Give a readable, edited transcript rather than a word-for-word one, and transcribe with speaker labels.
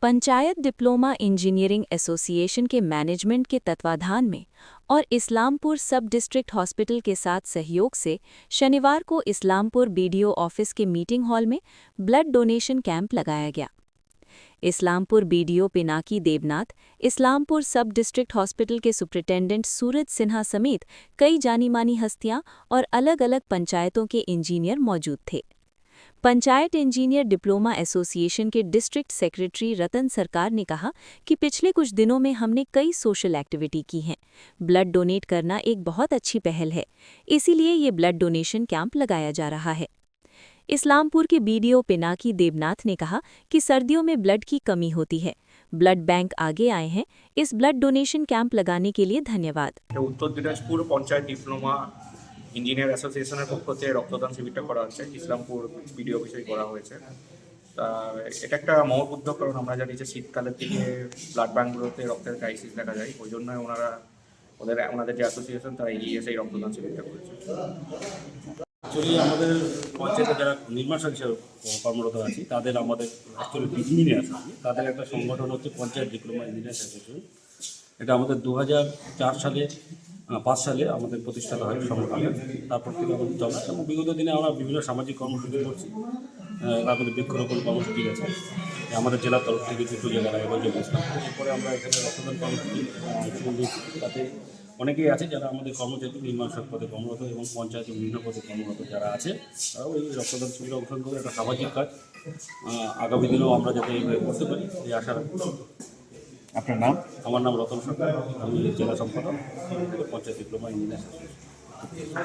Speaker 1: Panchayat diploma engineering association के management के तत्वाधान में और इस्लामपुर सब डिस्ट्रिक्ट हॉस्पिटल के साथ सहयोग से शनिवार को इस्लामपुर बीडीओ ऑफिस के मीटिंग हॉल में ब्लड डोनेशन कैंप लगाया गया। इस्लामपुर बीडीओ पिनाकी देवनाथ, इस्लामपुर सब डिस्ट्रिक्ट हॉस्पिटल के सुपरिटेंडेंट सूरज सिन्हा समेत कई जानी-मानी हस्तियां और अलग-अलग पंचायतों के इंजीनियर मौजूद थे। पंचायत इंजीनियर डिप्लोमा एसोसिएशन के डिस्ट्रिक्ट सेक्रेटरी रतन सरकार ने कहा कि पिछले कुछ दिनों में हमने कई सोशल एक्टिविटी की हैं। ब्लड डोनेट करना एक बहुत अच्छी पहल है, इसीलिए ये ब्लड डोनेशन कैंप लगाया जा रहा है। इस्लामपुर के बीडीओ पिनाकी देवनाथ ने कहा कि सर्दियों में ब्लड की कमी होती है। ब्लड बैंक आगे आए हैं। इस ब्लड डोनेशन कैंप लगाने के लिए धन्यवाद।
Speaker 2: उत्तर दिनाजपुर पंचायत डिप्लोमा ইঞ্জিনিয়ার অ্যাসোসিয়েশনের পক্ষ থেকে রক্তদান শিবিরটা করা হচ্ছে ইসলামপুর বিডিও অফিসে করা হয়েছে। তা এটা একটা মহৎ উদ্যোগ, কারণ আমরা জানি যে শীতকালের দিকে ব্লাড ব্যাঙ্কগুলোতে রক্তের ক্রাইসিস দেখা যায়। ওই জন্য ওনাদের যে অ্যাসোসিয়েশন তারা এগিয়ে এসে এই রক্তদান শিবিরটা করেছে।
Speaker 3: অ্যাকচুয়ালি আমাদের পঞ্চায়েতে যারা নির্মাণ হিসেবে কর্মরত আছি তাদের আমাদের অ্যাকচুয়ালি ইঞ্জিনিয়ার আছে, তাদের একটা সংগঠন হচ্ছে পঞ্চায়েত ডিপ্লোমা ইঞ্জিনিয়ার অ্যাসোসিয়েশন। এটা আমাদের 2005 সালে আমাদের প্রতিষ্ঠাতা হয় সংগঠনে। তারপর থেকে আমাদের চলা এবং বিগত দিনে আমরা বিভিন্ন সামাজিক কর্মসূচি করছি। তারপরে বৃক্ষরোপণ কর্মসূচি আছে আমাদের জেলার তরফ থেকে দুটো জায়গায় রায়গঞ্জে বসলাম। এরপরে আমরা এখানে রক্তদান কর্মসূচি শুরু দিয়েছি। তাতে অনেকেই আছে যারা আমাদের কর্মচারী নির্মাণ পদে কর্মরত এবং পঞ্চায়েতের বিভিন্ন পদে কর্মরত যারা আছে, তারাও এই রক্তদান শিবিরে অংশগ্রহণ করে একটা সামাজিক কাজ আগামী দিনেও আমরা যাতে এইভাবে করতে পারি এই আশা রাখি।
Speaker 4: আপনার নাম?
Speaker 3: আমার নাম রতন সরকার, আমি জেলা সম্পাদক পঞ্চায়েত ডিপ্লোমা ইঞ্জিনিয়ার অ্যাসোসিয়েশন।